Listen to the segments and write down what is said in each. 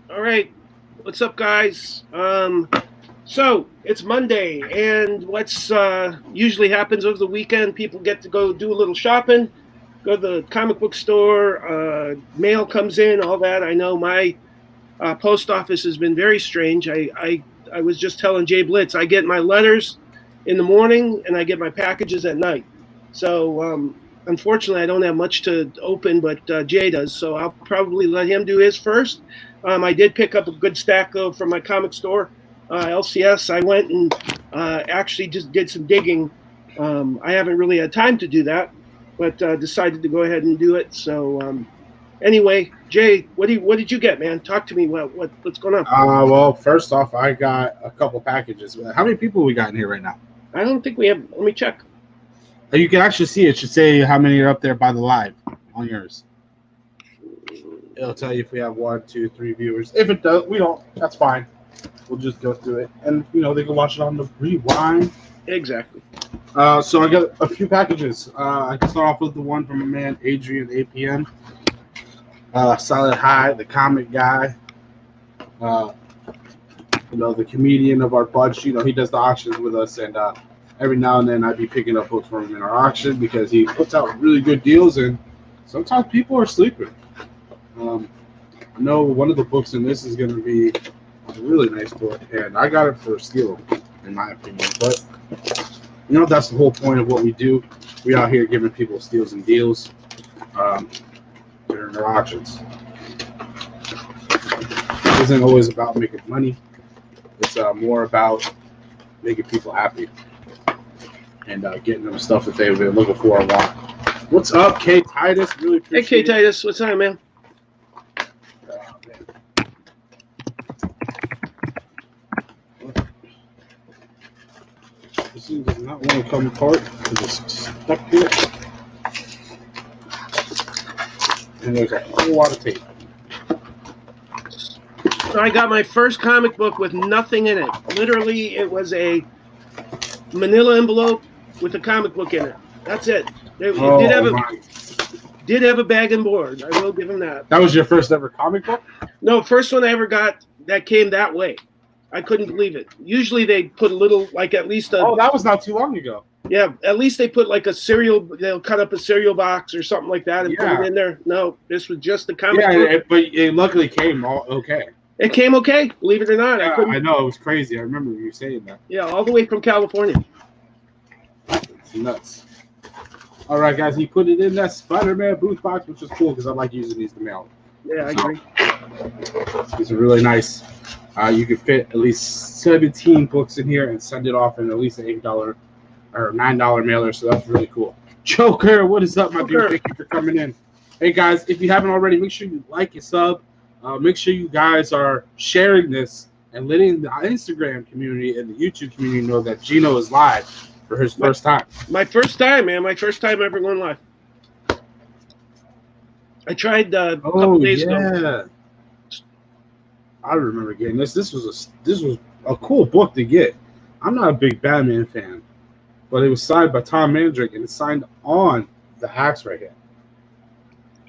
All right. What's up, guys? So it's Monday, and what's usually happens over the weekend, people get to go do a little shopping, go to the comic book store, mail comes in, all that. I know my post office has been very strange. I was just telling Jblitz, I get my letters in the morning, and I get my packages at night. So unfortunately, I don't have much to open, but Jay does. So I'll probably let him do his first. I did pick up a good stack though from my comic store, LCS. I went and actually just did some digging. I haven't really had time to do that, but decided to go ahead and do it. So anyway, Jay, what did you get, man? Talk to me. What's going on? Well, first off, I got a couple packages. How many people we got in here right now? I don't think we have. Let me check. You can actually see it. Should say how many are up there by the live on yours. It'll tell you if we have 1, 2, 3 viewers. If it does, we don't. That's fine. We'll just go through it, and they can watch it on the rewind. Exactly. So I got a few packages. I can start off with the one from my man Adrian APM. Solid High, the comic guy. The comedian of our bunch. He does the auctions with us, and every now and then I'd be picking up books from him in our auction because he puts out really good deals, and sometimes people are sleeping. I know one of the books in this is going to be a really nice book, and I got it for a steal, in my opinion. But that's the whole point of what we do. We out here giving people steals and deals during their auctions. It isn't always about making money. It's more about making people happy and getting them stuff that they've been looking for and want. What's up, K Titus? Really appreciate it. Hey, K Titus, what's up, man? This thing does not want to come apart because it's stuck here. And there's a whole lot of tape. So I got my first comic book with nothing in it. Literally, it was a manila envelope with a comic book in it. That's it. It did have a bag and board. I will give him that. That was your first ever comic book? No, first one I ever got that came that way. I couldn't believe it. Usually they put a little, like at least a... Oh, that was not too long ago. Yeah, at least they put like a cereal, they'll cut up a cereal box or something like that and put it in there. No, this was just the comic book. But it luckily came all okay. It came okay, believe it or not. Yeah, I know, it was crazy. I remember you saying that. Yeah, all the way from California. It's nuts. All right, guys, he put it in that Spider-Man booth box, which is cool because I like using these to mail. Yeah, I agree. These are really nice. You can fit at least 17 books in here and send it off in at least an $8 or $9 mailer, so that's really cool. Joker, what is up, my dude? Thank you for coming in. Hey, guys, if you haven't already, make sure you like and sub. Make sure you guys are sharing this and letting the Instagram community and the YouTube community know that Gino is live for his first time. My first time, man. My first time ever going live. I tried a couple days ago. I remember getting this. This was a cool book to get. I'm not a big Batman fan, but it was signed by Tom Mandrake and it's signed on the axe right here.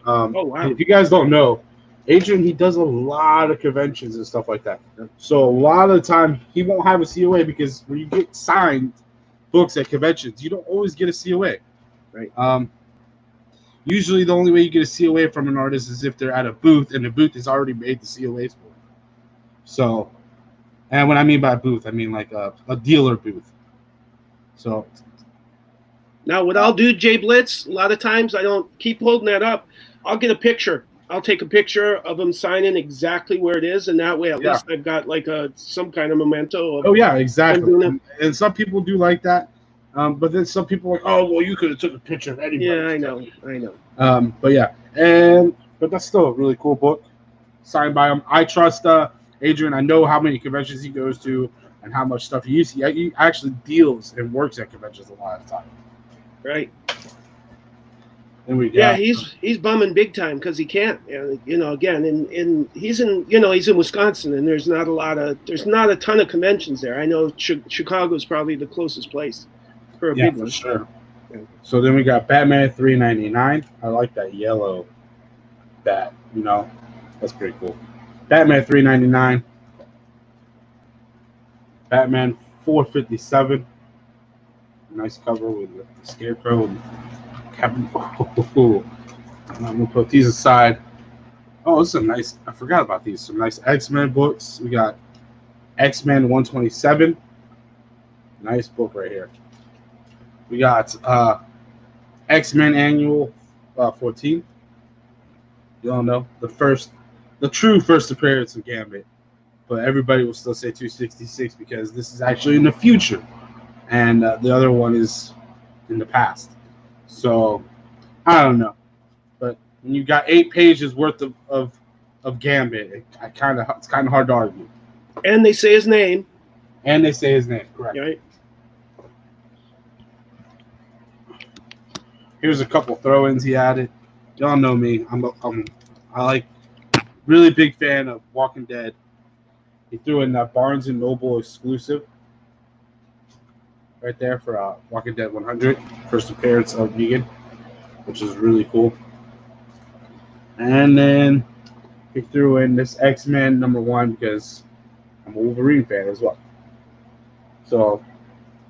Wow. If you guys don't know, Adrian, he does a lot of conventions and stuff like that. So a lot of the time, he won't have a COA because when you get signed books at conventions, you don't always get a COA. Right. Usually, the only way you get a COA from an artist is if they're at a booth and the booth has already made the COAs for them. So, and what I mean by booth, I mean like a dealer booth. So. Now, what I'll do, Jblitz, a lot of times I don't keep holding that up. I'll get a picture. I'll take a picture of them signing exactly where it is, and that way at least I've got like some kind of memento. Oh yeah, exactly. And some people do like that, but then some people are like, oh well, you could have took a picture of anybody. Yeah, I know. But yeah, but that's still a really cool book, signed by him. I trust Adrian. I know how many conventions he goes to and how much stuff he uses. He actually deals and works at conventions a lot of the time. Right. And he's bumming big time because he can't. Again, and he's in Wisconsin, and there's not a ton of conventions there. I know Chicago's probably the closest place for a big one. Sure. Yeah. So then we got Batman $3.99. I like that yellow bat. That's pretty cool. Batman 399. Batman 457. Nice cover with the Scarecrow and Captain. I'm gonna put these aside. Oh, this is a nice. I forgot about these. Some nice X-Men books. We got X-Men 127. Nice book right here. We got X-Men Annual 14. You all know the true first appearance of Gambit, but everybody will still say 266 because this is actually in the future, and the other one is in the past. So I don't know, but when you got 8 pages worth of Gambit, it's kind of hard to argue. And they say his name. Correct. Right. Here's a couple throw-ins he added. Y'all know me. I like really big fan of Walking Dead. He threw in that Barnes and Noble exclusive right there for Walking Dead 100, first appearance of Negan, which is really cool. And then he threw in this X-Men #1 because I'm a Wolverine fan as well. So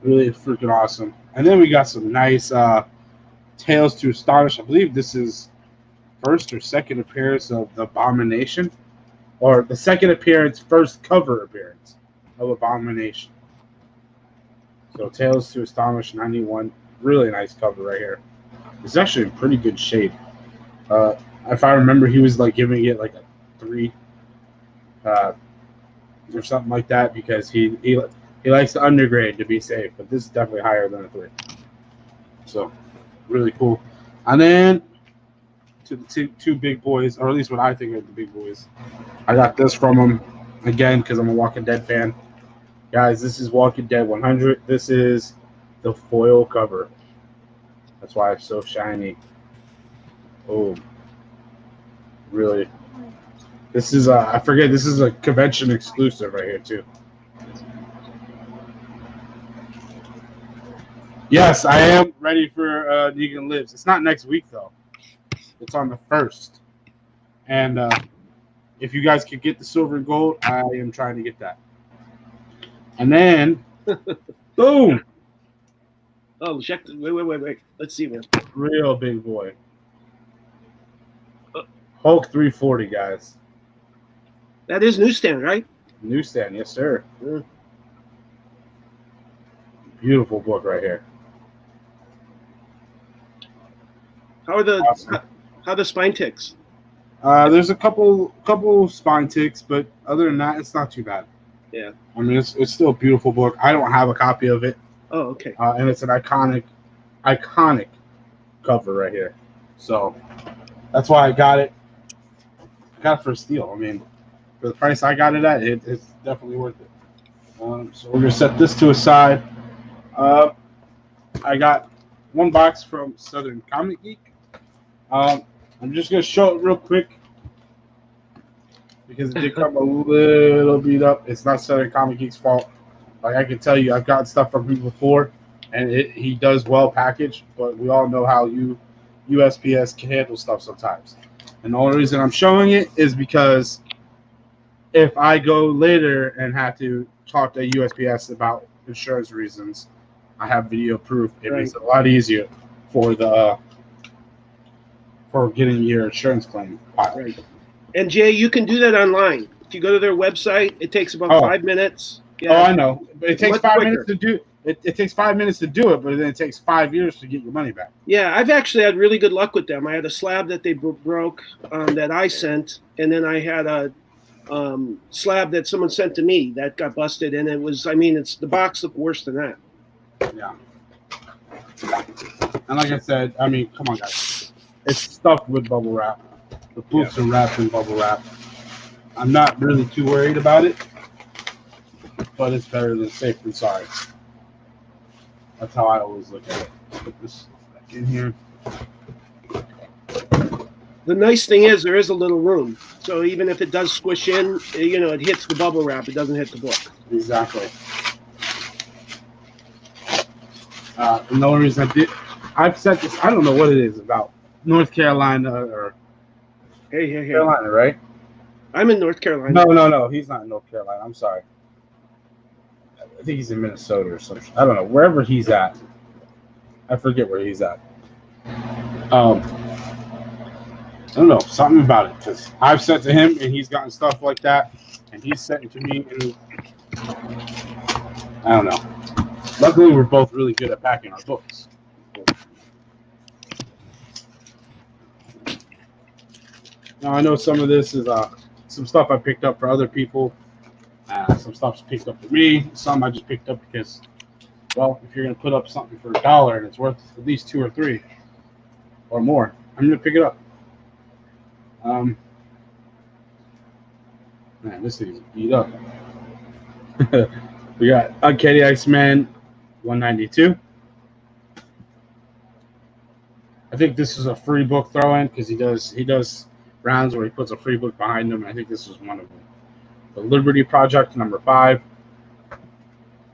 really freaking awesome. And then we got some nice Tales to Astonish. I believe this is first or second appearance of the Abomination, or the second appearance, first cover appearance of Abomination. So Tales to Astonish 91, really nice cover right here. It's actually in pretty good shape. If I remember, he was like giving it like a 3 or something like that because he likes to undergrade to be safe, but this is definitely higher than a 3. So really cool. And then to the two big boys, or at least what I think are the big boys. I got this from them again because I'm a Walking Dead fan. Guys, this is Walking Dead 100. This is the foil cover. That's why it's so shiny. Oh, really? This is I forget. This is a convention exclusive right here too. Yes, I am ready for Negan Lives. It's not next week though. It's on the 1st. And if you guys could get the silver and gold, I am trying to get that. And then, boom! Oh, check. Wait. Let's see, man. Real big boy. Hulk 340, guys. That is newsstand, right? Newsstand, yes, sir. Yeah. Beautiful book right here. How are the Awesome. how the spine ticks? There's a couple spine ticks, but other than that, it's not too bad. Yeah. I mean, it's still a beautiful book. I don't have a copy of it. Oh, okay. And it's an iconic cover right here. So that's why I got it. I got it for a steal. I mean, for the price I got it at, it's definitely worth it. So we're gonna set this to a side. I got one box from Southern Comic Geek. I'm just gonna show it real quick because it did come a little beat up. It's not Southern Comic Geek's fault. Like I can tell you, I've gotten stuff from him before, and he does well packaged. But we all know how USPS can handle stuff sometimes. And the only reason I'm showing it is because if I go later and have to talk to USPS about insurance reasons, I have video proof. It makes it a lot easier for getting your insurance claim filed. Right. And Jay, you can do that online. If you go to their website, it takes about 5 minutes. Yeah. Oh, I know. But it takes 5 minutes to do. It takes 5 minutes to do it, but then it takes 5 years to get your money back. Yeah, I've actually had really good luck with them. I had a slab that they broke that I sent, and then I had a slab that someone sent to me that got busted, and it was. I mean, the box looked worse than that. Yeah. And like I said, I mean, come on, guys. It's stuffed with bubble wrap. The books are wrapped in bubble wrap. I'm not really too worried about it, but it's better than safe than sorry. That's how I always look at it. Put this back in here. The nice thing is there is a little room, so even if it does squish in, it hits the bubble wrap. It doesn't hit the book. Exactly. And the only reason I've said this, I don't know what it is about North Carolina or Hey. Carolina, right? I'm in North Carolina. No. He's not in North Carolina. I'm sorry. I think he's in Minnesota or something. I don't know. Wherever he's at. I forget where he's at. I don't know. Something about it. Because I've sent to him, and he's gotten stuff like that. And he's sent it to me. And I don't know. Luckily, we're both really good at packing our books. Now, I know some of this is some stuff I picked up for other people. Some stuff's picked up for me. Some I just picked up because, well, if you're going to put up something for $1 and it's worth at least $2 or $3 or more, I'm going to pick it up. Man, this thing's beat up. We got Uncanny Iceman 192. I think this is a free book throw-in because he does rounds where he puts a free book behind him. I think this is one of them. The Liberty Project number 5.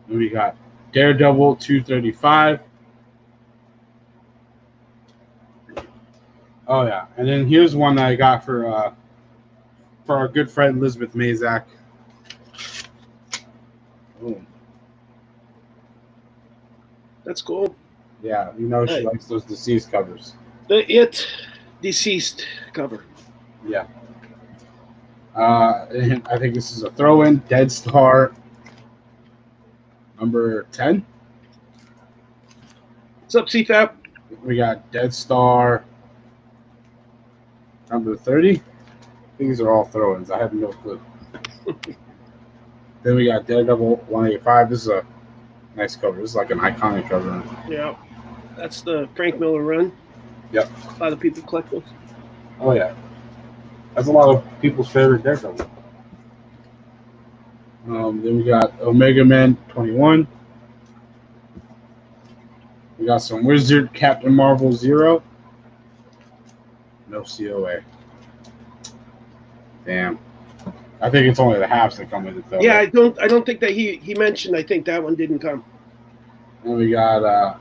And we got Daredevil 235. Oh yeah, and then here's one that I got for our good friend Elizabeth Mazak. Boom. That's cool. Yeah, she likes those deceased covers. The It Deceased cover. Yeah. And I think this is a throw-in. Dead Star number 10. What's up, CFAP? We got Dead Star number 30. These are all throw-ins. I have no clue. Then we got Daredevil 185. This is a nice cover. This is like an iconic cover. Yeah. That's the Frank Miller run. Yep. A lot of people collect those. Oh, yeah. That's a lot of people's favorite Daredevil. Then we got Omega Man 21. We got some Wizard Captain Marvel 0. No COA. Damn. I think it's only the halves that come with it, though. Yeah, I don't think that he mentioned. I think that one didn't come. And we got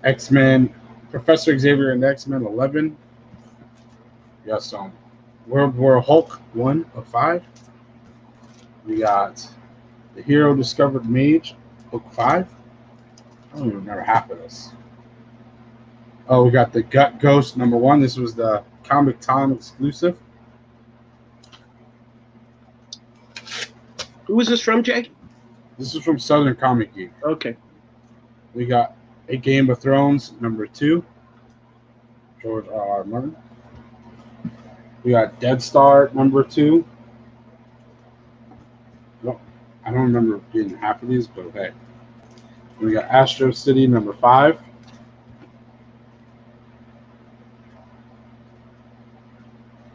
X-Men, Professor Xavier and X-Men 11. We got some World War Hulk 1 of 5. We got The Hero Discovered Mage, Book 5. I don't even remember half of this. Oh, we got The Gut Ghost number 1. This was the Comic Time exclusive. Who was this from, Jay? This is from Southern Comic Geek. Okay. We got A Game of Thrones number 2. George R. Martin. We got Dead Star number 2. Well, I don't remember getting half of these, but okay. We got Astro City number 5.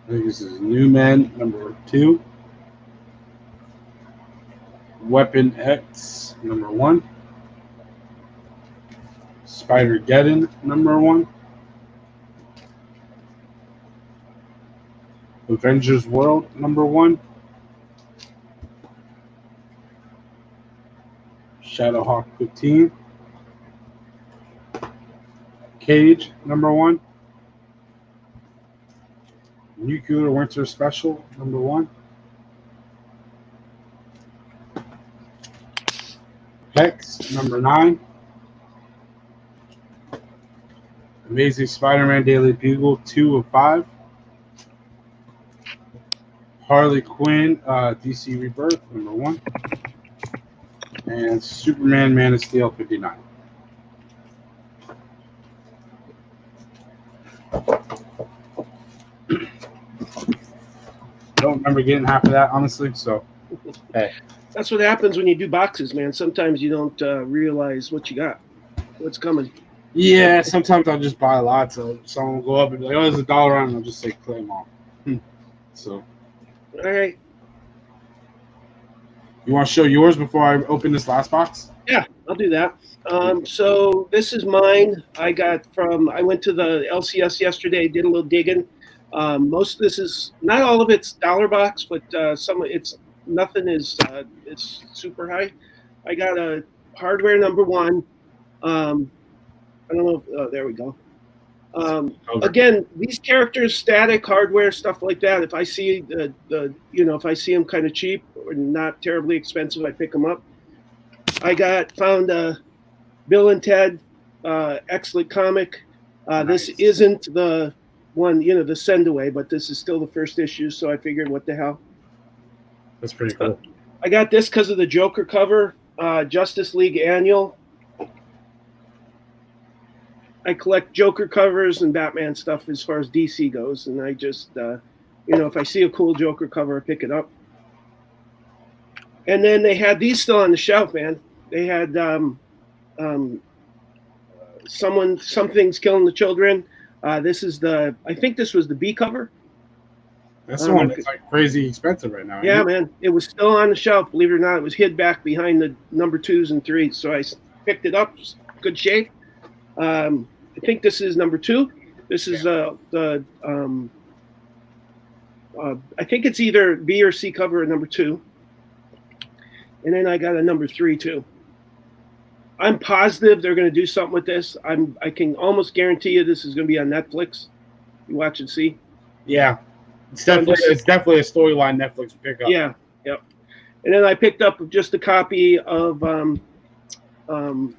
I think this is New Men number 2. Weapon X number 1. Spider-Geddon number 1. Avengers World number 1. Shadowhawk 15. Cage number 1. Nuclear Winter Special number 1. Hex number 9. Amazing Spider-Man Daily Bugle 2 of 5. Harley Quinn DC Rebirth number 1. And Superman Man of Steel 59. Don't remember getting half of that, honestly, so hey. That's what happens when you do boxes, man. Sometimes you don't realize what you got, what's coming. Yeah, sometimes I'll just buy a lot, so someone will go up and be like, oh, there's $1 on it, and I'll just say claim all. So. All right. You want to show yours before I open this last box? Yeah, I'll do that. So this is mine. I went to the LCS yesterday, did a little digging. Most of this is, not all of it's dollar box, but nothing is it's super high. I got a hardware number 1. I don't know if, there we go. Again, these characters, static hardware, stuff like that. If I see if I see them kind of cheap or not terribly expensive, I pick them up. I found Bill and Ted, excellent comic. Nice. This isn't the one, the send away, but this is still the first issue, so I figured, what the hell. That's pretty cool. I got this because of the Joker cover, Justice League Annual. I collect Joker covers and Batman stuff as far as DC goes, and I just, if I see a cool Joker cover, I pick it up. And then they had these still on the shelf, man. They had Something's Killing the Children. This is I think this was the B cover. That's the one that's like crazy expensive right now. Yeah, man. It was still on the shelf, believe it or not. It was hid back behind the number 2s and 3s. So I picked it up, good shape. I think this is number 2. This is I think it's either B or C cover at number 2. And then I got a number 3 too. I'm positive they're going to do something with this. I can almost guarantee you this is going to be on Netflix. You watch and see. Yeah, it's definitely a storyline Netflix will pick up. Yeah, yep. And then I picked up just a copy of Death Metal.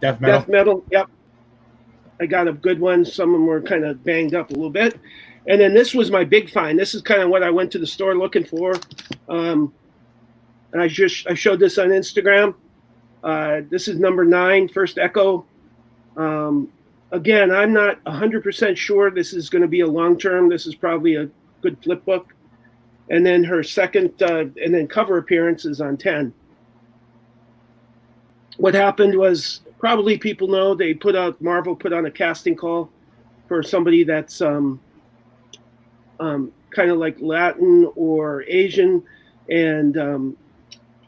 Death Metal. Yep. I got a good one. Some of them were kind of banged up a little bit. And then this was my big find. This is kind of what I went to the store looking for. And I showed this on Instagram. This is number 9, First Echo. Again, I'm not 100% sure this is going to be a long-term. This is probably a good flip book. And then her second and then cover appearance is on 10. What happened was, probably people know, Marvel put on a casting call for somebody that's kind of like Latin or Asian, and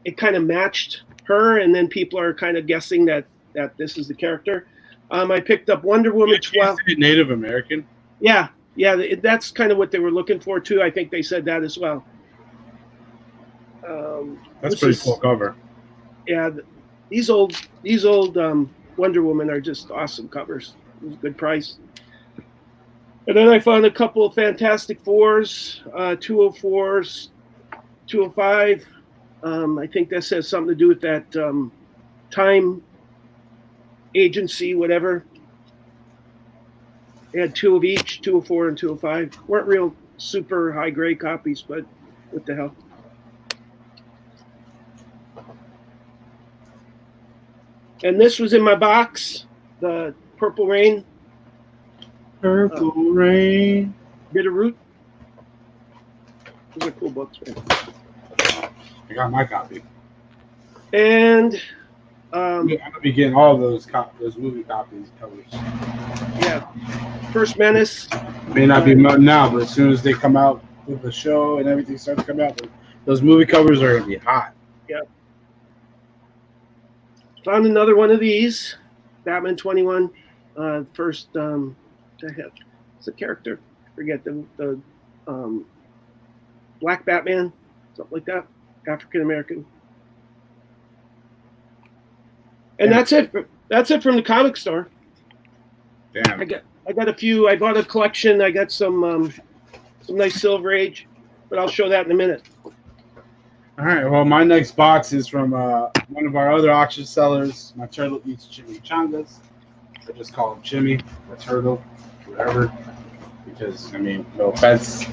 it kind of matched her, and then people are kind of guessing that this is the character. I picked up Wonder Woman 12. Native American? Yeah, that's kind of what they were looking for too. I think they said that as well. That's pretty cool cover. Yeah, these old Wonder Woman are just awesome covers. It was a good price. And then I found a couple of Fantastic Fours, 204s, 205. I think that has something to do with that time agency, whatever. They had 2 of each, 204 and 205. Weren't real super high grade copies, but what the hell. And this was in my box, the Purple Rain. Purple Rain. Bitterroot. Those are cool books, man. I got my copy. And I'm gonna be getting all those movie copies covers. Yeah, First Menace. May not be now, but as soon as they come out with the show and everything starts to come out, those movie covers are gonna be hot. Yeah. Found another one of these, Batman 21. First, the heck, it's a character. Forget the Black Batman, something like that. African American. And that's it. That's it from the comic store. Damn. I got a few. I bought a collection. I got some nice Silver Age, but I'll show that in a minute. All right. Well, my next box is from one of our other auction sellers. My turtle eats chimichangas. I just call him Chimmy, the turtle, whatever. Because no offense,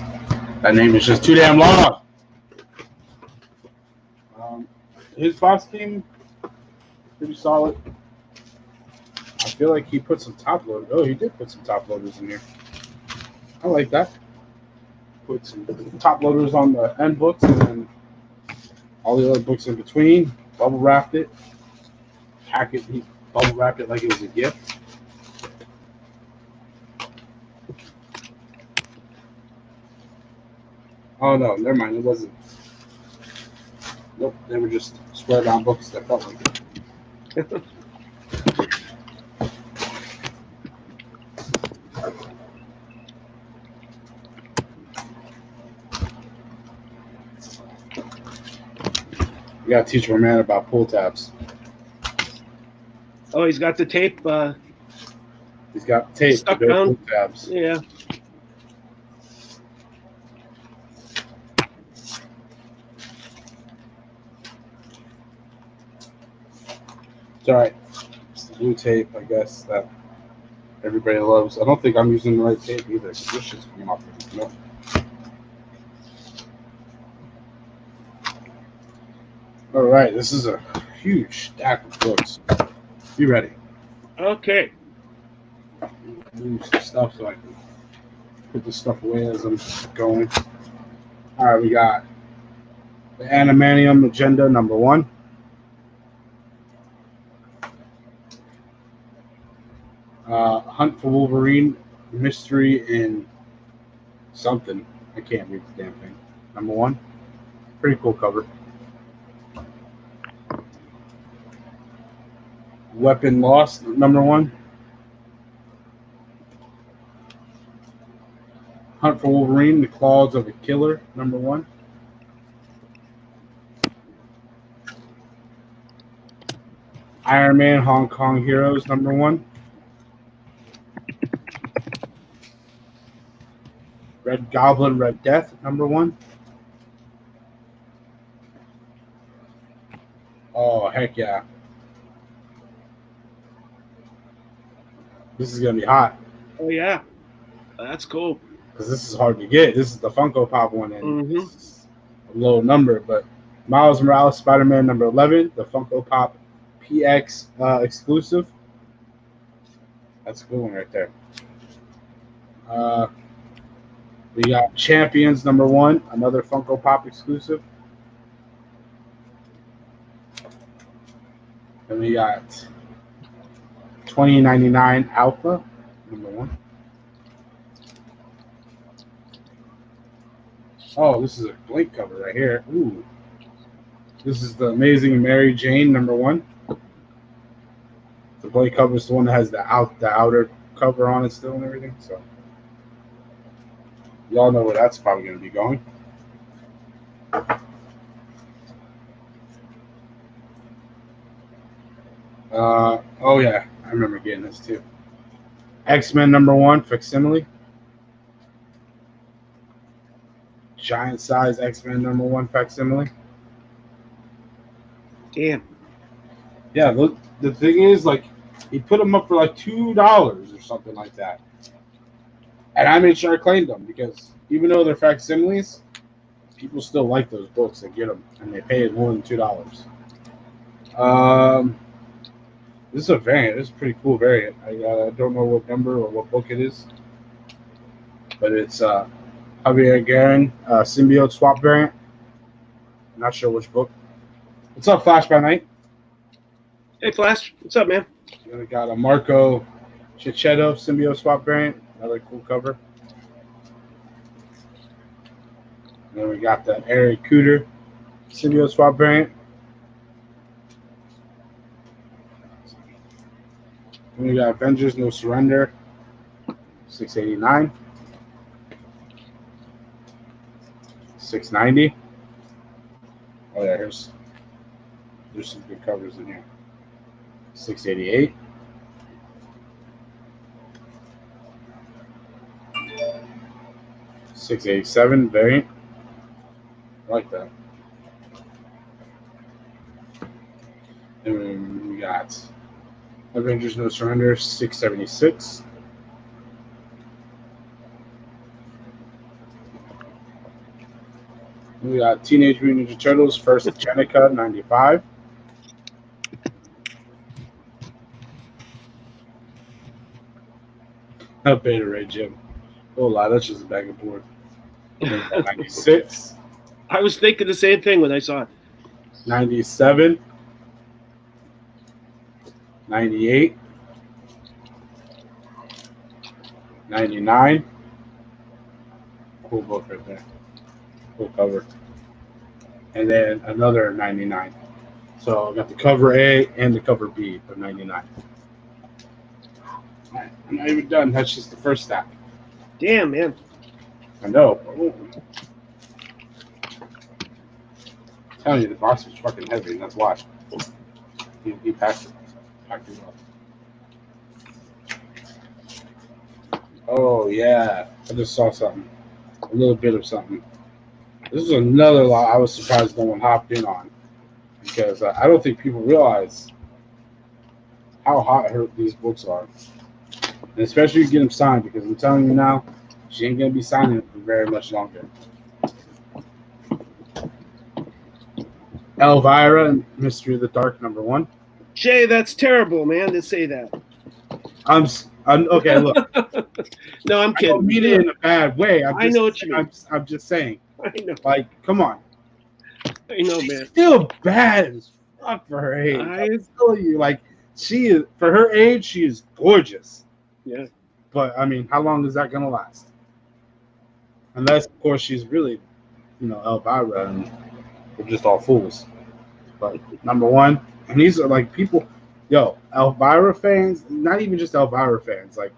that name is just too damn long. His box came pretty solid. I feel like he put some top loaders. Oh, he did put some top loaders in here. I like that. Put some top loaders on the end books and then all the other books in between. Bubble wrapped it. He bubble wrapped it like it was a gift. Oh no, never mind. It wasn't. Nope, they were just square down books that felt like it. You gotta teach my man about pull tabs. Oh, he's got the tape. The He's got tape. Stuck to go down. through tabs. Yeah. It's all right. It's the blue tape, I guess, that everybody loves. I don't think I'm using the right tape either, because this shit's coming off. No. All right, this is a huge stack of books. Be ready. Okay. Move some stuff so I can put this stuff away as I'm going. All right, we got the Animanium Agenda #1. Hunt for Wolverine, Mystery in something. I can't read the damn thing. #1. Pretty cool cover. Weapon Lost, #1. Hunt for Wolverine, The Claws of a Killer, #1. Iron Man, Hong Kong Heroes, #1. Red Goblin, Red Death, #1. Oh, heck yeah. This is going to be hot. Oh, yeah. That's cool. Because this is hard to get. This is the Funko Pop one, and Mhm. it's a low number. But Miles Morales, Spider-Man #11, the Funko Pop PX exclusive. That's a good one right there. We got Champions #1, another Funko Pop exclusive. And we got 2099 Alpha #1. Oh, this is a Blink cover right here. Ooh. This is the Amazing Mary Jane #1. The Blink cover is the one that has the outer cover on it still and everything. So y'all know where that's probably going to be going. Oh yeah, I remember getting this too. X-Men #1 facsimile. Giant size X-Men #1 facsimile. Damn. Yeah, look, the thing is, like, he put them up for like $2 or something like that. And I made sure I claimed them because even though they're facsimiles, people still like those books and get them, and they pay more than $2. This is a variant. This is a pretty cool variant. I don't know what number or what book it is, but it's Javier Guerin symbiote swap variant. I'm not sure which book. What's up, Flash by Night? Hey, Flash. What's up, man? We got a Marco Cicchetto symbiote swap variant. Another cool cover. And then we got the Eric Cooter symbiote swap variant. And we got Avengers No Surrender, 689, 690. Oh yeah, there's some good covers in here. 688. $687 variant. I like that. And then we got Avengers No Surrender, 676. We got Teenage Mutant Ninja Turtles, First Jenica, 95. Beta Ray Jim. Oh, lie, that's just a bag of board. 96. I was thinking the same thing when I saw it. 97. 98. 99. Cool book right there. Cool cover. And then another 99. So I got the cover A and the cover B of 99. All right, I'm not even done. That's just the first stack. Damn, man. I know. I'm telling you, the box was fucking heavy. That's why. He packed it. Packed it up. Oh yeah, I just saw something. A little bit of something. This is another lot I was surprised no one hopped in on because I don't think people realize how hot these books are, and especially if you get them signed because I'm telling you now, she ain't gonna be signing for very much longer. Elvira and Mystery of the Dark #1. Jay, that's terrible, man, to say that. I'm okay. Look, No, I'm I kidding. don't mean it in a bad way. I know what you mean. I'm just saying. I know. Like, come on. I know, She's man. still bad as fuck for her age. I'm telling you, like, she is for her age, she is gorgeous. Yeah. But I mean, how long is that gonna last? Unless, of course, she's really, Elvira, and we're just all fools. But #1, and these are like people, Elvira fans, not even just Elvira fans, like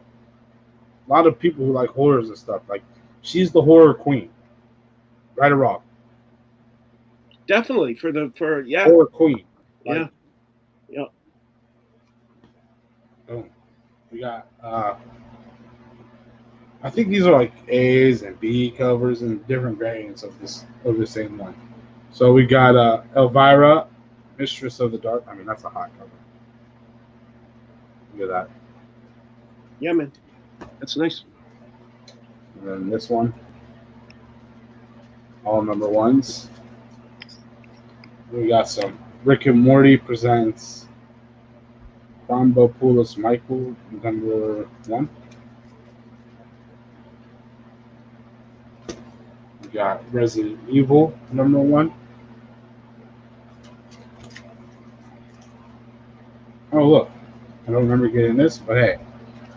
a lot of people who like horrors and stuff. Like, she's the horror queen, right or wrong? Definitely yeah. Horror queen. Like, yeah. Oh, we got. I think these are like A's and B covers and different variants of the same one. So we got Elvira, Mistress of the Dark. I mean, that's a hot cover. Look at that. Yeah, man. That's nice. And then this one, all #1s. We got some Rick and Morty presents Rambopoulos Michael, #1. We got Resident Evil, #1. Oh, look. I don't remember getting this, but hey.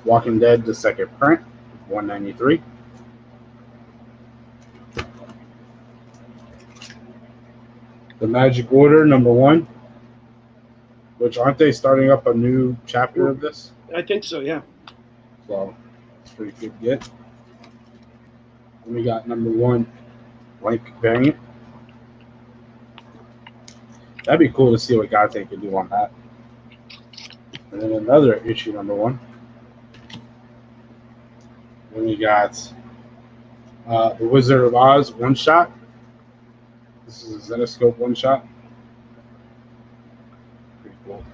Walking Dead, the second print, 193. The Magic Order, #1. Which, aren't they starting up a new chapter of this? I think so, yeah. So, it's pretty good get. And we got #1 blank variant. That'd be cool to see what Gate could do on that. And then another issue #1. Then we got the Wizard of Oz one-shot. This is a Zenoscope one-shot. Pretty cool.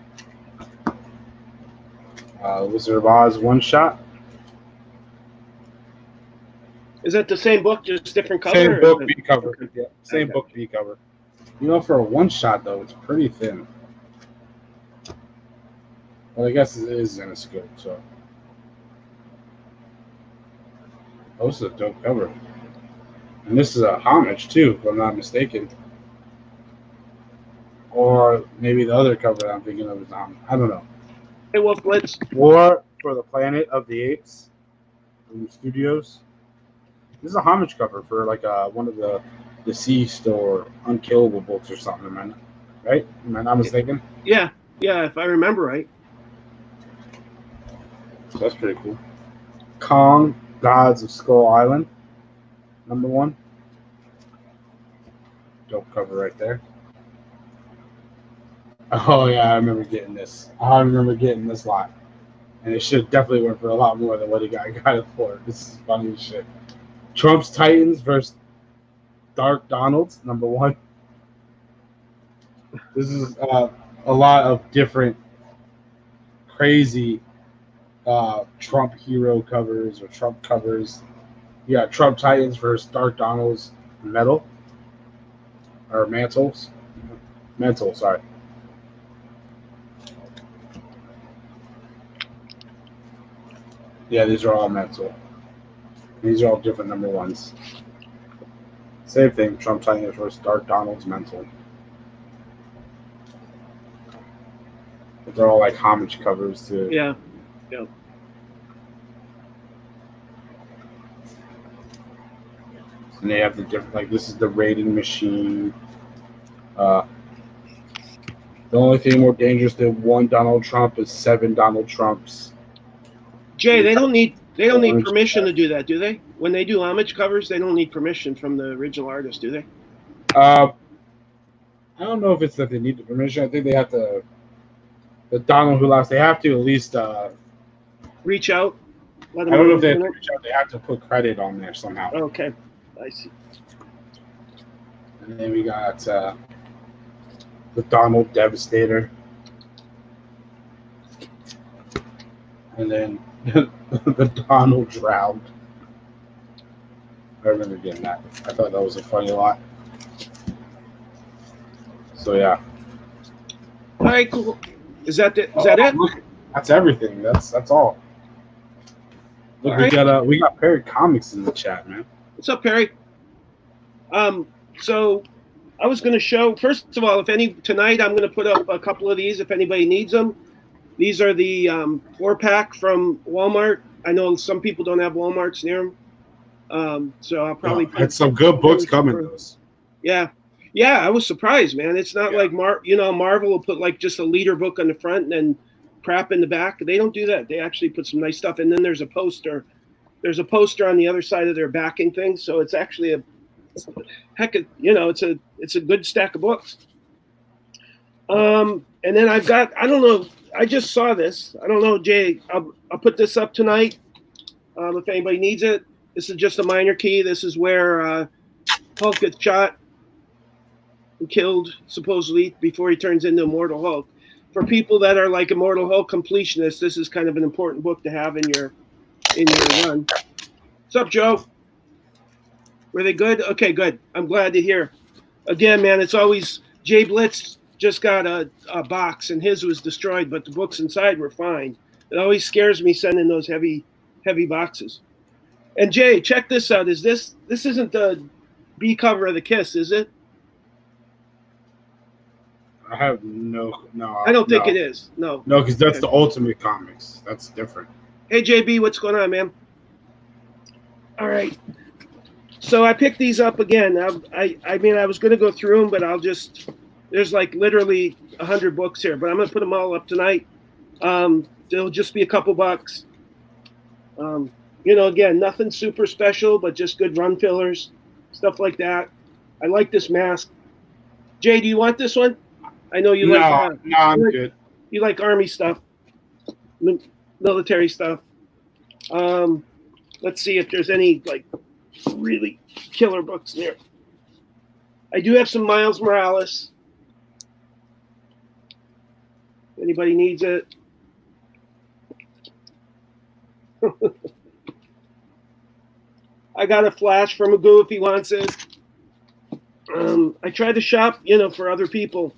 Wizard of Oz one-shot. Is that the same book, just different cover? Same book, B cover. Okay. Yeah, same book, B cover. For a one-shot, though, it's pretty thin. Well, I guess it is Zenoscope, so. Oh, this is a dope cover. And this is a homage, too, if I'm not mistaken. Or maybe the other cover that I'm thinking of is homage. I don't know. Hey, Wolf Blitz. War for the Planet of the Apes from Studios. This is a homage cover for like one of the deceased or unkillable books or something, man. Right? Am I not mistaken? Yeah, if I remember right. So that's pretty cool. Kong, Gods of Skull Island, #1. Dope cover right there. Oh yeah, I remember getting this. I remember getting this lot. And it should definitely went for a lot more than what he got it for. This is funny as shit. Trump's Titans versus Dark Donalds, #1. This is a lot of different crazy Trump hero covers or Trump covers. You got Trump Titans versus Dark Donalds Mantle, sorry. Yeah, these are all Mantle. These are all different #1s. Same thing, Trump Titans versus Dark Donalds Mantle. But they're all like homage covers to. Yeah. And they have the different, like this is the rating machine. The only thing more dangerous than one Donald Trump is 7 Donald Trumps. Jay, they don't need permission to do that, do they? When they do homage covers, they don't need permission from the original artist, do they? I don't know if it's that they need the permission. I think they have to. The Donald who lost, they have to at least reach out. Let I them don't know know if they you're have to doing reach out. They have to put credit on there somehow. it. Okay, I see. And then we got the Donald Devastator. And then the Donald Drowned. I remember getting that. I thought that was a funny lot. So yeah. All right, cool. Is that it? Is that it? Look, that's everything. That's all. Look, All right. we got Perry Comics in the chat, man. What's up, Perry? So I was going to show, first of all, tonight I'm going to put up a couple of these if anybody needs them. These are the 4-pack from Walmart. I know some people don't have Walmarts near them. So I'll probably had some good books coming. Those. Yeah. Yeah, I was surprised, man. It's not like Marvel will put like just a leader book on the front and then crap in the back. They don't do that. They actually put some nice stuff. And then there's a poster. There's a poster on the other side of their backing thing. So it's actually it's a good stack of books. And then I don't know, I just saw this. I don't know, Jay. I'll put this up tonight if anybody needs it. This is just a minor key. This is where Hulk gets shot and killed, supposedly, before he turns into Immortal Hulk. For people that are like Immortal Hulk completionists, this is kind of an important book to have in your run. What's up, Joe? Were they good? Okay, good. I'm glad to hear. Again, man, it's always Jblitz just got a box and his was destroyed, but the books inside were fine. It always scares me sending those heavy boxes. And Jay, check this out. This isn't the B cover of the Kiss, is it? I have no. I don't think it is. No, because that's the Ultimate Comics. That's different. Hey, JB, what's going on, man? All right. So I picked these up again. I mean, I was going to go through them, but there's like literally 100 books here, but I'm going to put them all up tonight. They'll just be a couple bucks. Again, nothing super special, but just good run fillers, stuff like that. I like this mask. Jay, do you want this one? I know you like. No, I'm good. You like army stuff, military stuff. Let's see if there's any like really killer books there. I do have some Miles Morales. Anybody needs it? I got a Flash from Magoo if he wants it. I tried to shop, for other people.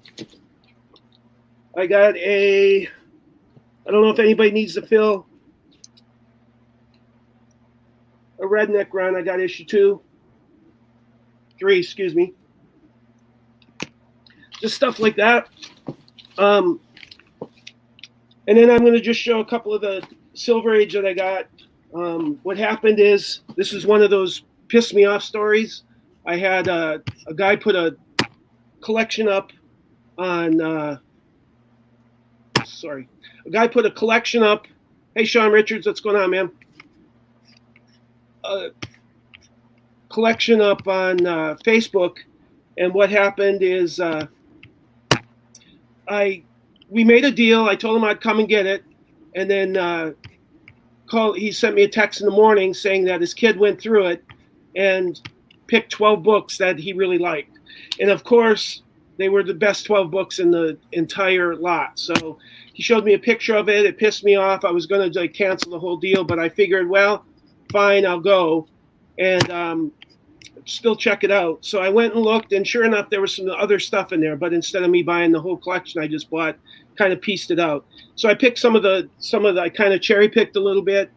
I got I don't know if anybody needs to fill a Redneck run. I got issue 3, excuse me. Just stuff like that. And then I'm going to just show a couple of the Silver Age that I got. What happened is, this is one of those piss me off stories. I had a guy put a collection up on, a guy put a collection up. Hey, Sean Richards, what's going on, man? Collection up on Facebook, and what happened is we made a deal. I told him I'd come and get it, and then he sent me a text in the morning saying that his kid went through it and picked 12 books that he really liked, and of course they were the best 12 books in the entire lot. So he showed me a picture of it. It pissed me off. I was going to cancel the whole deal, but I figured, well, fine, I'll go and still check it out. So I went and looked, and sure enough, there was some other stuff in there. But instead of me buying the whole collection, I just kind of pieced it out. So I picked some of the I kind of cherry picked a little bit.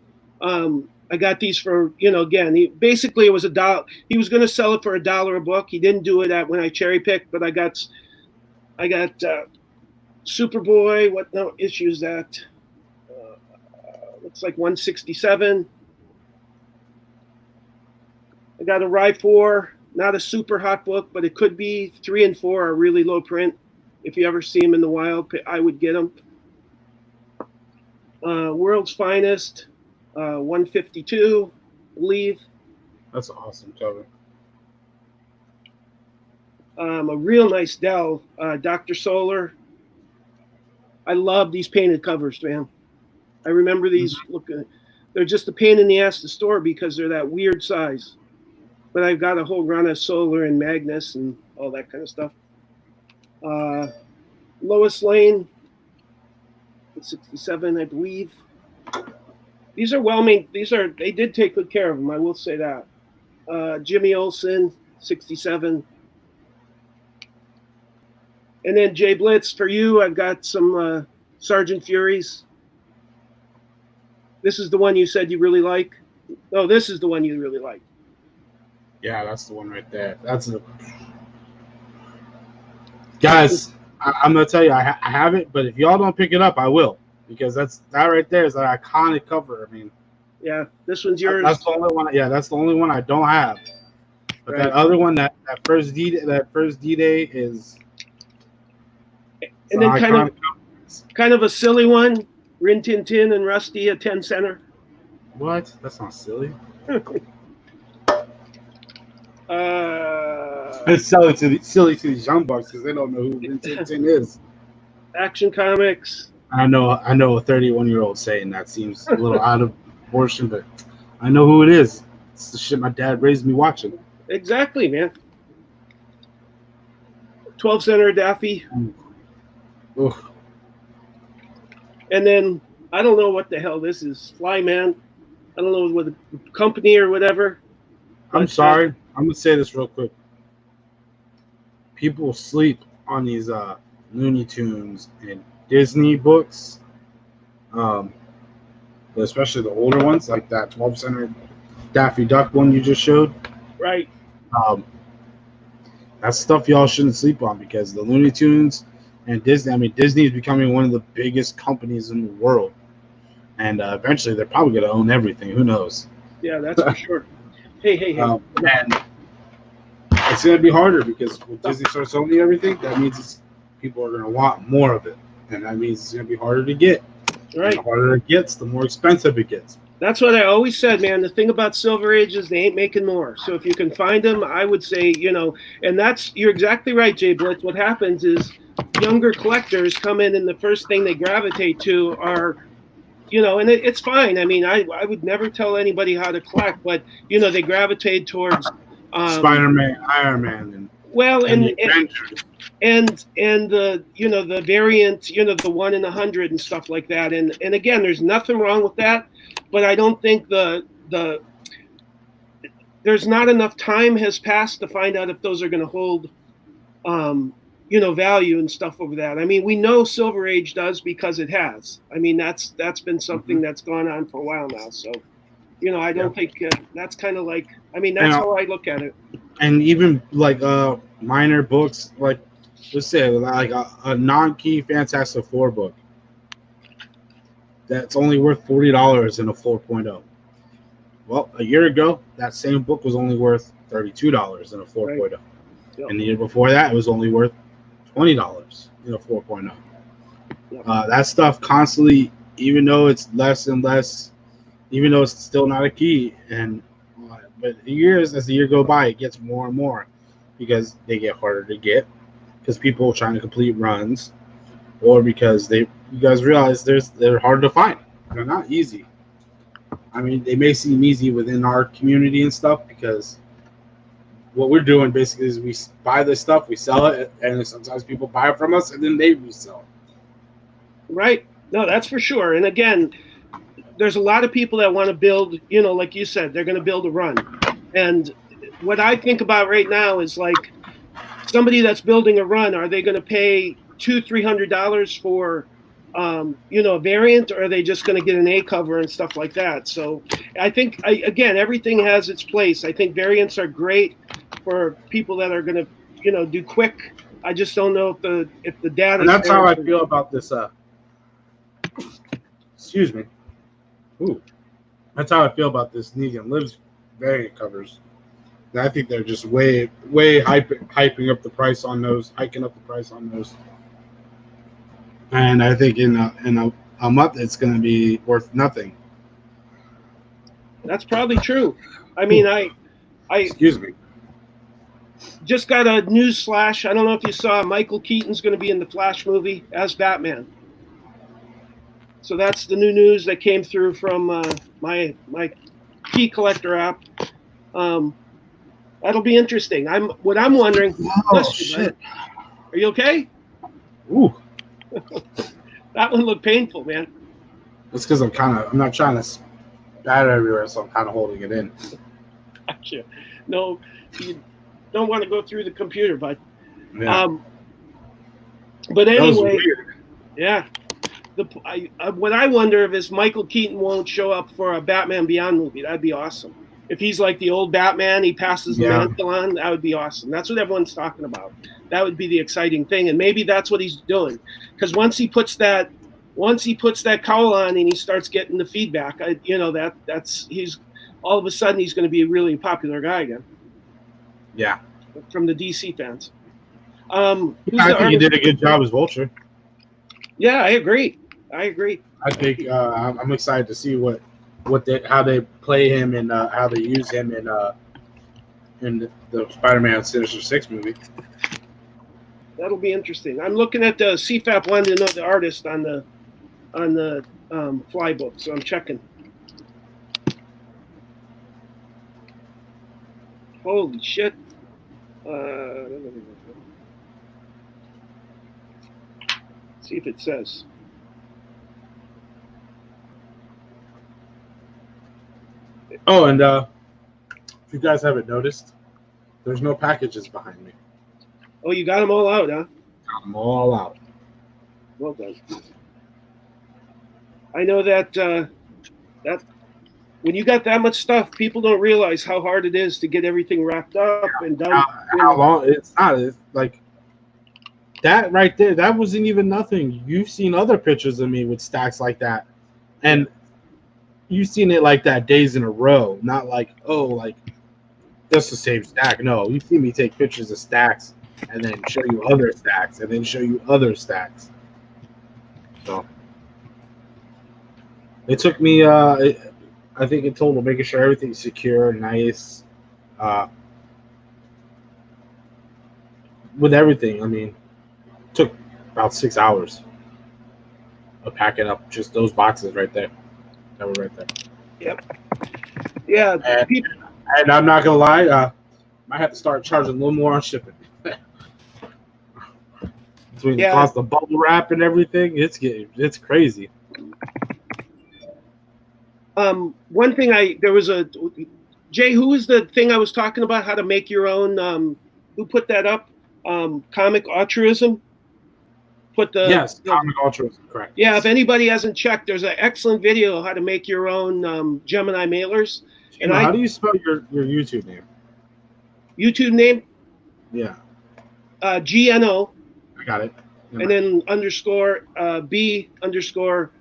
I got these for, again, basically it was $1. He was going to sell it for $1 a book. He didn't do it when I cherry picked, but I got Superboy. What issue is that? Looks like 167. I got a Rye 4, not a super hot book, but it could be. 3 and 4 are really low print. If you ever see them in the wild, I would get them. World's Finest, 152, I believe. That's an awesome cover. A real nice Dell, Dr. Solar. I love these painted covers, man. I remember these. Look, They're just a pain in the ass to store because they're that weird size. But I've got a whole run of Solar and Magnus and all that kind of stuff. Lois Lane, 67, I believe. These are well made. They did take good care of them. I will say that. Jimmy Olsen, 67. And then Jblitz, for you, I've got some Sergeant Furies. This is the one you said you really like. Oh, this is the one you really like. Yeah, that's the one right there. That's it. Guys, I'm gonna tell you, I have it, but if y'all don't pick it up, I will, because that right there is an iconic cover. I mean, yeah, this one's yours. That's the only one. Yeah, that's the only one I don't have. But right. That other one, that first D-Day is. And then kind of a silly one, Rin Tin Tin and Rusty, a 10 center. What? That's not silly. It's silly to these young bucks because they don't know who Rin Tin Tin is. Action Comics. I know a 31-year-old saying that seems a little out of proportion, but I know who it is. It's the shit my dad raised me watching. Exactly, man. 12 center Daffy. Oof. And then I don't know what the hell this is. Flyman. I don't know what company or whatever. I'm sorry. I'm gonna say this real quick. People sleep on these Looney Tunes and Disney books, especially the older ones, like that 12 center Daffy Duck one you just showed. Right. That's stuff y'all shouldn't sleep on because the Looney Tunes and Disney. I mean, Disney is becoming one of the biggest companies in the world, and eventually they're probably going to own everything. Who knows? Yeah, that's for sure. Hey. And it's going to be harder because when Disney starts owning everything, that means people are going to want more of it, and that means it's going to be harder to get. Right. And the harder it gets, the more expensive it gets. That's what I always said, man. The thing about Silver Age is they ain't making more. So if you can find them, I would say, and you're exactly right, Jblitz. What happens is younger collectors come in and the first thing they gravitate to are, and it's fine. I mean, I would never tell anybody how to collect, but, they gravitate towards Spider-Man, Iron Man, and the the variant, the 1 in 100 and stuff like that. And again, there's nothing wrong with that. But I don't think there's not enough time has passed to find out if those are going to hold, value and stuff over that. I mean, we know Silver Age does because it has. I mean, that's been something that's gone on for a while now. So, I don't think that's kind of like. I mean, that's how I look at it. And even like minor books, like let's say like a non-key Fantastic Four book. That's only worth $40 in a 4.0. Well, a year ago, that same book was only worth $32 in a 4.0. Right. Yep. And the year before that, it was only worth $20 in a 4.0. Yep. That stuff constantly, even though it's less and less, even though it's still not a key, but as the year go by, it gets more and more because they get harder to get because people are trying to complete runs, or because you guys realize they're hard to find. They're not easy. I mean, they may seem easy within our community and stuff because what we're doing basically is we buy this stuff, we sell it, and sometimes people buy it from us and then they resell it. Right. No, that's for sure. And again, there's a lot of people that want to build, like you said, they're going to build a run. And what I think about right now is like somebody that's building a run, are they going to pay $200-$300 for a variant, or are they just going to get an A cover and stuff like that? So I think again, everything has its place. I think variants are great for people that are going to do quick. I just don't know if the data. And that's how I feel about this. Excuse me. Ooh, that's how I feel about this Negan Lives variant covers. And I think they're just way hiking up the price on those. And I think in a month it's going to be worth nothing. That's probably true. I mean, I excuse me. Just got a news flash. I don't know if you saw Michael Keaton's going to be in the Flash movie as Batman. So that's the new news that came through from my key collector app. That'll be interesting. What I'm wondering. Oh shit! Are you okay? Ooh, that one looked painful, man. That's because I'm not trying to spatter everywhere, so I'm kind of holding it in. Gotcha. No, you don't want to go through the computer, but Yeah. But anyway, that was weird. Yeah. What I wonder if is Michael Keaton won't show up for a Batman Beyond movie. That'd be awesome. If he's like the old Batman, he passes the mantle on. That would be awesome. That's what everyone's talking about. That would be the exciting thing, and maybe that's what he's doing. Because once he puts that cowl on and he starts getting the feedback, he's all of a sudden he's going to be a really popular guy again. Yeah. From the DC fans. I think he did a good job as Vulture. Yeah, I agree. I think I'm excited to see how they play him and how they use him in the Spider-Man Sinister Six movie. That'll be interesting. I'm looking at the CFAP London of the artist on the fly book, so I'm checking. Holy shit! See if it says. Oh, and if you guys haven't noticed, there's no packages behind me. Oh, you got them all out, huh? Got them all out. Well done. I know that when you got that much stuff, people don't realize how hard it is to get everything wrapped up and done. How long? It's not. It's like that right there. That wasn't even nothing. You've seen other pictures of me with stacks like that, and you've seen it like that days in a row. Not like just the same stack. No, you've seen me take pictures of stacks and then show you other stacks and then show you other stacks. So it took me. I think in total, making sure everything's secure, nice, with everything. I mean, it took about 6 hours of packing up just those boxes right there. That were right there. Yep. Yeah. And I'm not gonna lie, might have to start charging a little more on shipping. Between the cost of bubble wrap and everything, it's crazy. One thing Jay, who was the thing I was talking about, how to make your own, who put that up? Comic Altruism? Yes, Comic Altruism, correct. Yeah, if anybody hasn't checked, there's an excellent video how to make your own Gemini mailers. And how do you spell your YouTube name? YouTube name? Yeah. GNO. I got it. And then underscore B underscore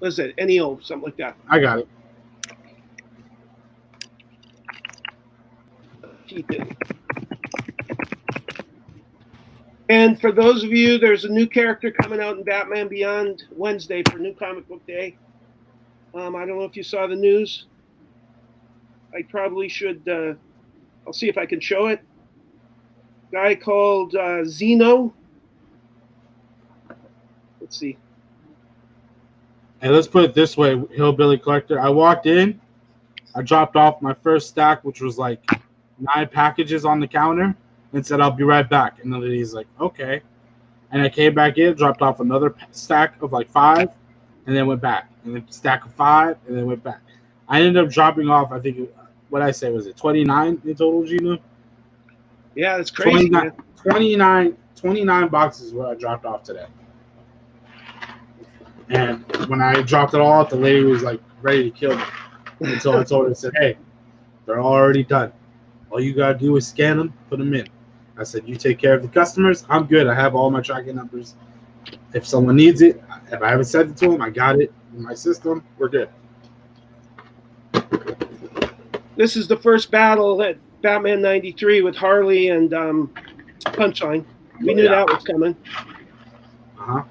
what is it? NEO, something like that. I got it. Keep it. And for those of you, there's a new character coming out in Batman Beyond Wednesday for New Comic Book Day. I don't know if you saw the news. I probably should. I'll see if I can show it. Guy called Zeno. Let's see. And let's put it this way, Hillbilly Collector. I walked in, I dropped off my first stack, which was like 9 packages on the counter, and said, I'll be right back. And the lady's like, okay. And I came back in, dropped off another stack of like 5, and then went back. And then stack of 5, and then went back. I ended up dropping off, I think, what I say, was it 29 in total, Gino? Yeah, that's crazy. 29 boxes where I dropped off today. And when I dropped it all out, the lady was like ready to kill me. And so I told her, I said, hey, they're already done. All you got to do is scan them, put them in. I said, you take care of the customers. I'm good. I have all my tracking numbers. If someone needs it, if I haven't sent it to them, I got it in my system. We're good. This is the first battle at Batman 93 with Harley and Punchline. We knew that was coming. Uh-huh.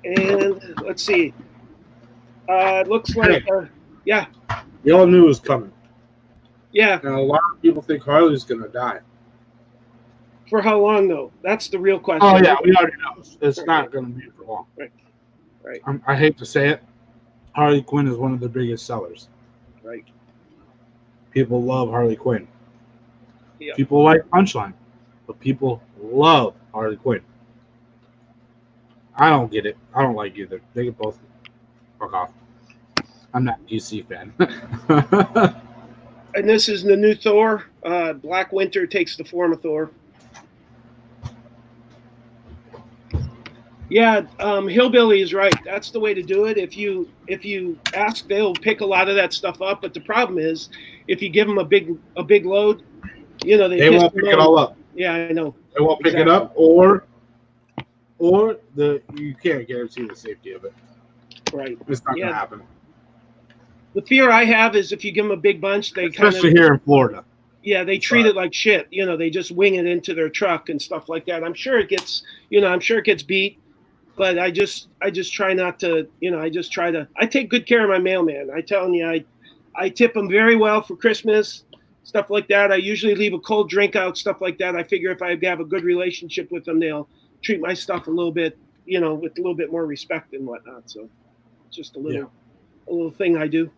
And let's see. It looks like, yeah. We all knew it was coming. Yeah. And a lot of people think Harley's going to die. For how long though? That's the real question. Oh yeah, we already know it's not going to be for long. Right. Right. I hate to say it, Harley Quinn is one of the biggest sellers. Right. People love Harley Quinn. Yeah. People like Punchline, but people love Harley Quinn. I don't get it. I don't like either. They can both fuck off. I'm not a DC fan. And this is the new Thor. Black Winter takes the form of Thor. Yeah, Hillbilly is right. That's the way to do it. If you ask, they'll pick a lot of that stuff up. But the problem is, if you give them a big load, you know they won't pick it all up. Yeah, I know. They won't pick it up, or you can't guarantee the safety of it. Right. It's not going to happen. The fear I have is if you give them a big bunch, they especially here in Florida. Yeah, they treat it like shit. You know, they just wing it into their truck and stuff like that. I'm sure it gets beat, but I just try not to. You know, I take good care of my mailman. I'm telling you, I tip him very well for Christmas, stuff like that. I usually leave a cold drink out, stuff like that. I figure if I have a good relationship with them, they'll treat my stuff a little bit, you know, with a little bit more respect and whatnot. So, just a little thing I do.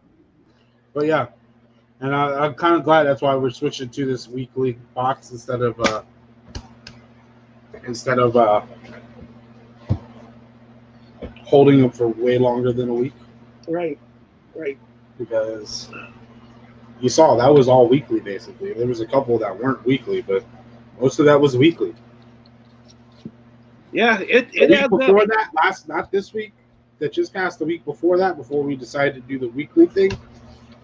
But yeah, and I'm kind of glad that's why we're switching to this weekly box instead of holding them for way longer than a week. Right. Because you saw that was all weekly basically. There was a couple that weren't weekly, but most of that was weekly. Yeah, it adds before up. That not this week. That just passed the week before that, before we decided to do the weekly thing.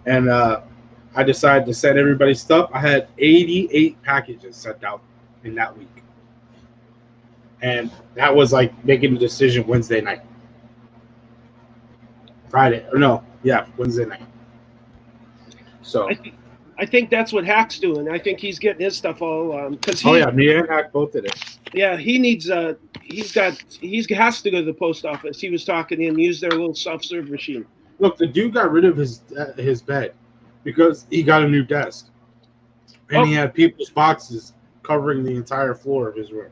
And I decided to send everybody stuff. I had 88 packages sent out in that week. And that was like making a decision Wednesday night. Wednesday night. So I think that's what Hack's doing. I think he's getting his stuff all because me and Hack both did it. Yeah, he needs he has to go to the post office. He was talking to him, use their little self-serve machine. Look, the dude got rid of his bed because he got a new desk, and he had people's boxes covering the entire floor of his room.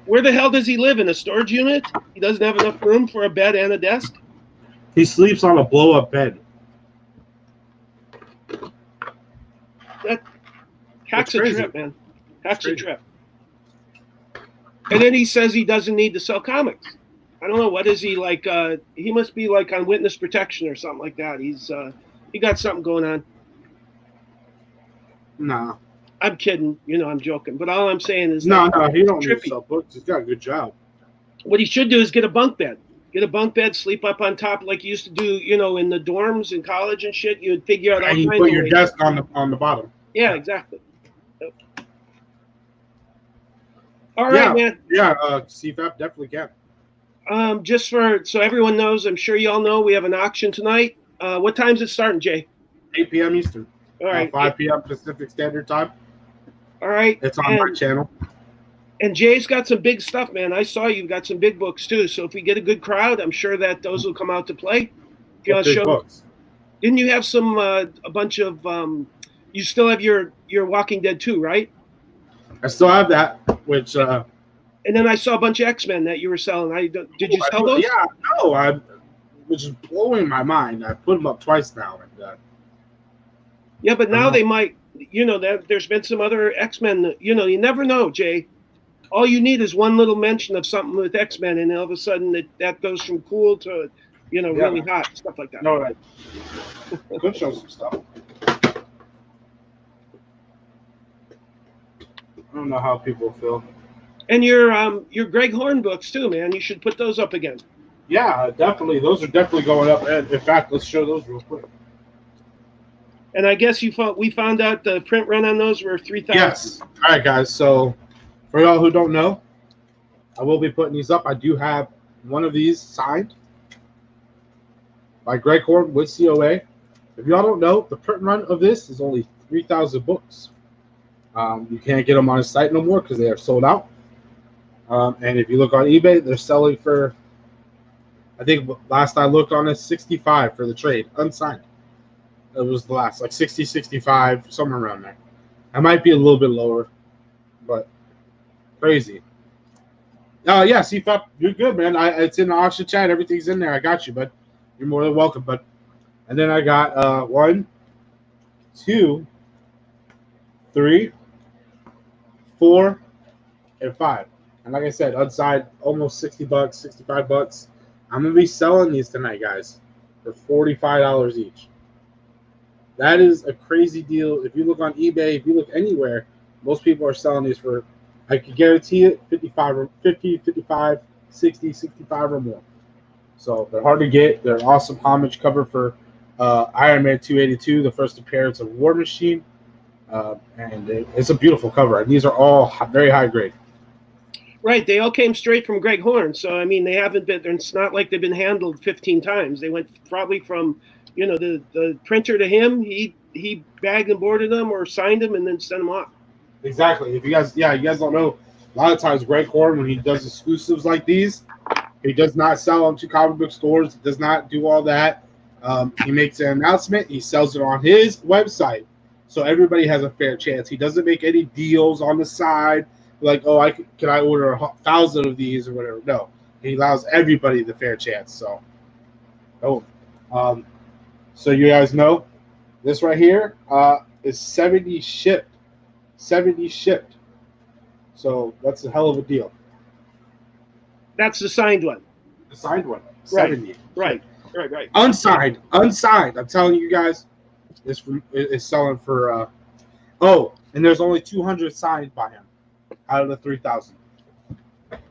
Where the hell does he live? In a storage unit? He doesn't have enough room for a bed and a desk? He sleeps on a blow-up bed. Hack's a trip, man. Hack's a trip. And then he says he doesn't need to sell comics. I don't know, what is he like? He must be like on witness protection or something like that. He got something going on. No. I'm kidding. You know, I'm joking. But all I'm saying is he don't need to sell books. He's got a good job. What he should do is get a bunk bed. Get a bunk bed, sleep up on top like you used to do, you know, in the dorms in college and shit. You would figure out all kinds of ways. And you put your desk on the bottom. Yeah, exactly. Yep. All right, man. Yeah, CFAP definitely can. Just so everyone knows, I'm sure you all know, we have an auction tonight. What time is it starting, Jay? 8 p.m. Eastern. All right. 5 p.m. Pacific Standard Time. All right. It's on my channel. And Jay's got some big stuff, man. I saw you've got some big books, too. So if we get a good crowd, I'm sure that those will come out to play. If you want to show books. Didn't you have some, a bunch of, you still have your Walking Dead 2, right? I still have that, which... and then I saw a bunch of X-Men that you were selling. Did you sell those? Yeah, no, which is blowing my mind. I put them up twice now. And, yeah, but now they might, you know, there's been some other X-Men, you know, you never know, Jay. All you need is one little mention of something with X-Men, and all of a sudden that goes from cool to, you know, really hot, stuff like that. No, I could show some stuff. I don't know how people feel. And your Greg Horn books too, man. You should put those up again. Yeah, definitely. Those are definitely going up. And in fact, let's show those real quick. And I guess we found out the print run on those were 3,000. Yes. All right, guys. So for y'all who don't know, I will be putting these up. I do have one of these signed by Greg Horn with COA. If y'all don't know, the print run of this is only 3,000 books. You can't get them on his site no more because they are sold out. And if you look on eBay, they're selling for, I think last I looked on it, 65 for the trade, unsigned. It was the last, like 60, 65, somewhere around there. I might be a little bit lower, but Crazy. Yeah, CFAP, you're good, man. It's in the auction chat. Everything's in there. I got you, bud. You're more than welcome, bud. And then I got 1, 2, 3, 4, and 5. And like I said, unsigned, almost $60, $65. I'm gonna be selling these tonight, guys, for $45 each. That is a crazy deal. If you look on eBay, if you look anywhere, most people are selling these for, I can guarantee it, 55 or 50, 55, 60, 65 or more. So they're hard to get. They're an awesome homage cover for Iron Man 282, the first appearance of War Machine. And it's a beautiful cover. And these are all very high grade. Right. They all came straight from Greg Horn. So, I mean, they haven't been, it's not like they've been handled 15 times. They went probably from, the printer to him. He bagged and boarded them or signed them and then sent them off. Exactly. If you guys don't know, a lot of times Greg Horn, when he does exclusives like these, he does not sell them to comic book stores. He does not do all that. He makes an announcement. He sells it on his website. So everybody has a fair chance. He doesn't make any deals on the side. Like, can I order 1,000 of these or whatever? No, he allows everybody the fair chance. So, so you guys know, this right here is 70 shipped. 70 shipped. So that's a hell of a deal. That's the signed one. The signed one. 70. Right. Unsigned. I'm telling you guys, it's selling for. And there's only 200 signed by him out of the 3,000.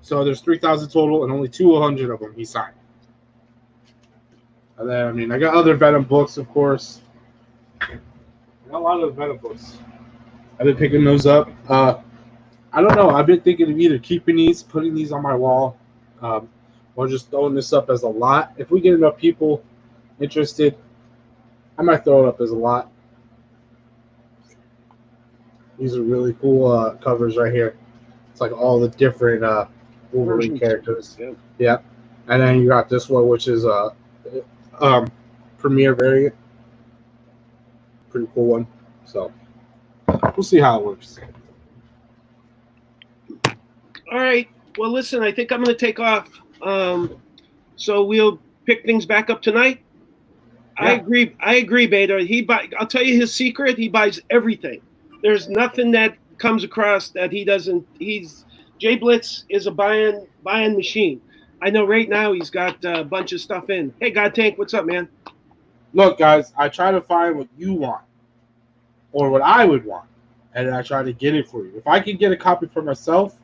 So there's 3,000 total, and only 200 of them he signed. And then I got other Venom books, of course. I got a lot of Venom books. I've been picking those up. I don't know. I've been thinking of either keeping these, putting these on my wall, or just throwing this up as a lot. If we get enough people interested, I might throw it up as a lot. These are really cool covers right here. It's like all the different Wolverine characters. Yeah. And then you got this one, which is premiere variant. Pretty cool one. So we'll see how it works. All right. Well, listen, I think I'm going to take off. So we'll pick things back up tonight. Yeah. I agree, Beta. I'll tell you his secret. He buys everything. There's nothing that comes across that he doesn't. Jblitz is a buying machine. I know right now he's got a bunch of stuff in. Hey, God Tank, what's up, man? Look, guys, I try to find what you want or what I would want, and I try to get it for you. If I can get a copy for myself,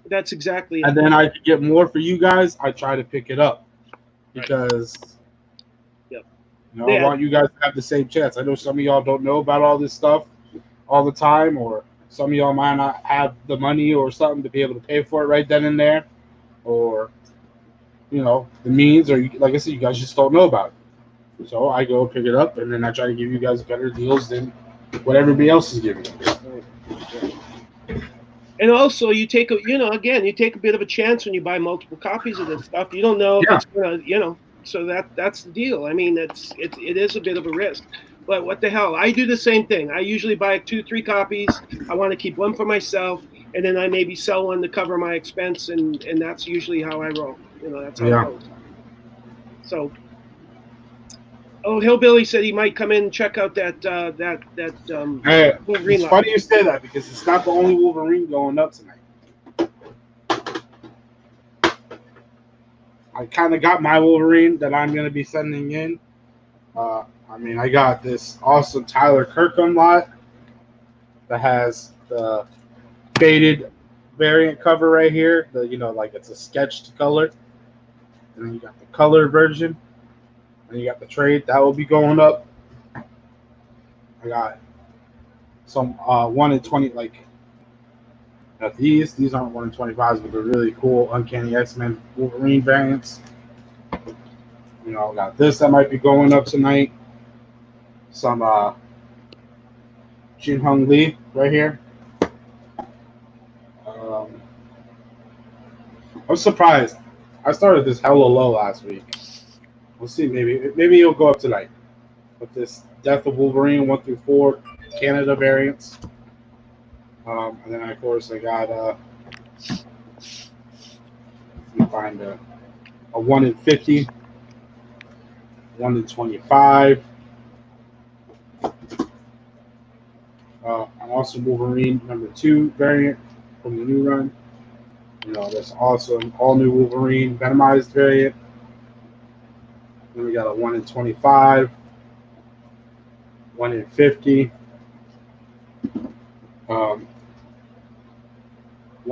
that's exactly. And then I can get more for you guys, I try to pick it up because I want you guys to have the same chance. I know some of y'all don't know about all this stuff all the time, or some of y'all might not have the money or something to be able to pay for it right then and there, or the means, or like I said, you guys just don't know about it. So I go pick it up, and then I try to give you guys better deals than what everybody else is giving you. And also, you take a bit of a chance when you buy multiple copies of this stuff. You don't know if it's gonna, so that's the deal. I mean, it is a bit of a risk. But what the hell? I do the same thing. I usually buy 2-3 copies. I want to keep one for myself, and then I maybe sell one to cover my expense, and that's usually how I roll. That's how it goes. So, Hillbilly said he might come in and check out that Hey, Wolverine. It's funny you say that because it's not the only Wolverine going up tonight. I kind of got my Wolverine that I'm going to be sending in. I got this awesome Tyler Kirkham lot that has the faded variant cover right here. Like it's a sketched color. And then you got the color version. And you got the trade. That will be going up. I got some 1 in 20, these aren't 1 in 25s, but they're really cool Uncanny X-Men Wolverine variants. I got this that might be going up tonight. Some Jin Hung Lee right here. I'm surprised. I started this hella low last week. We'll see. Maybe it'll go up tonight with this Death of Wolverine 1 through 4 Canada variants. And then of course I got You find a 1 in 50, 1 in 25. And also Wolverine number 2 variant from the new run. That's also an all-new Wolverine Venomized variant. Then we got a 1 in 25, 1 in 50, 1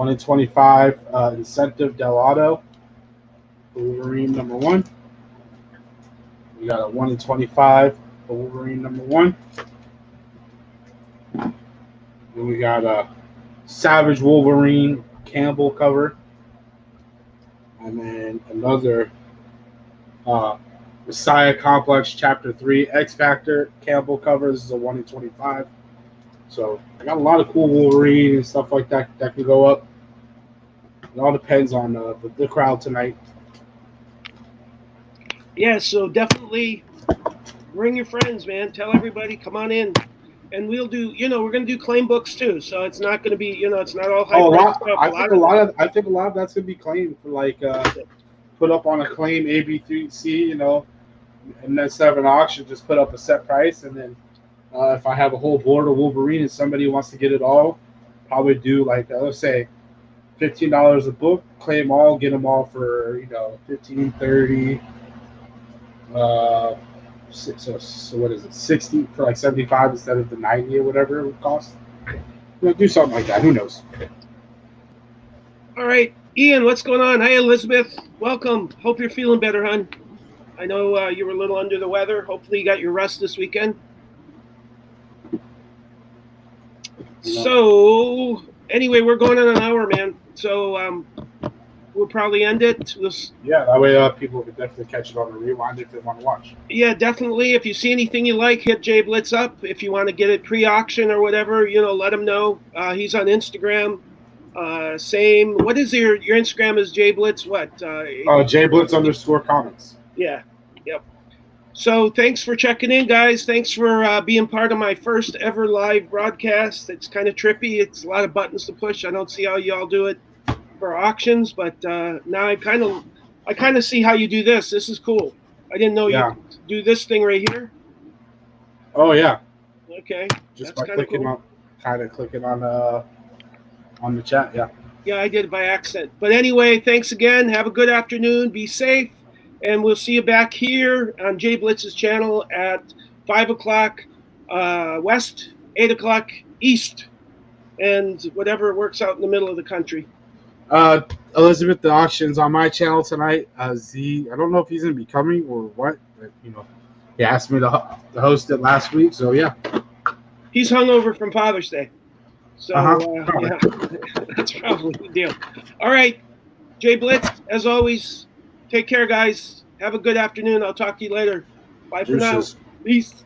in 25 Incentive Del Auto for Wolverine number 1. We got a 1 in 25 for Wolverine number 1. Then we got a Savage Wolverine Campbell cover. And then another Messiah Complex Chapter 3 X Factor Campbell cover. This is a 1 in 25. So I got a lot of cool Wolverine and stuff like that that can go up. It all depends on the crowd tonight. Yeah, so definitely bring your friends, man. Tell everybody, come on in. And we'll do, we're going to do claim books too. So it's not going to be, it's not all hype stuff. I think a lot of that's going to be claimed for put up on a claim ABC, and instead of an auction, just put up a set price. And then if I have a whole board of Wolverine and somebody wants to get it all, probably do let's say $15 a book, claim all, get them all for, $15, $30. So what is it? 60 for 75 instead of the 90 or whatever it would cost. Do something like that. Who knows? All right, Ian, what's going on? Hi, Elizabeth. Welcome. Hope you're feeling better, hon. I know you were a little under the weather. Hopefully you got your rest this weekend. So anyway, we're going on an hour, man. So we'll probably end it. Yeah, that way people can definitely catch it on the rewind if they want to watch. Yeah, definitely. If you see anything you like, hit Jblitz up. If you want to get it pre-auction or whatever, let him know. He's on Instagram. Same. What is your Instagram is Jblitz what? Jblitz_comics. Yeah. Yep. So thanks for checking in, guys. Thanks for being part of my first ever live broadcast. It's kind of trippy. It's a lot of buttons to push. I don't see how y'all do it for auctions, but now I kind of see how you do this. This is cool. I didn't know you could do this thing right here. Oh yeah. Okay. Just by clicking on the chat. Yeah. Yeah, I did it by accident. But anyway, thanks again. Have a good afternoon. Be safe, and we'll see you back here on Jblitz's channel at 5 o'clock West, 8 o'clock East, and whatever works out in the middle of the country. Elizabeth, the auction's on my channel tonight. I don't know if he's gonna be coming or what, but he asked me to host it last week, so yeah. He's hungover from Father's Day, so yeah, that's probably the deal. All right, Jblitz, as always, take care, guys. Have a good afternoon. I'll talk to you later. Bye for now. Peace.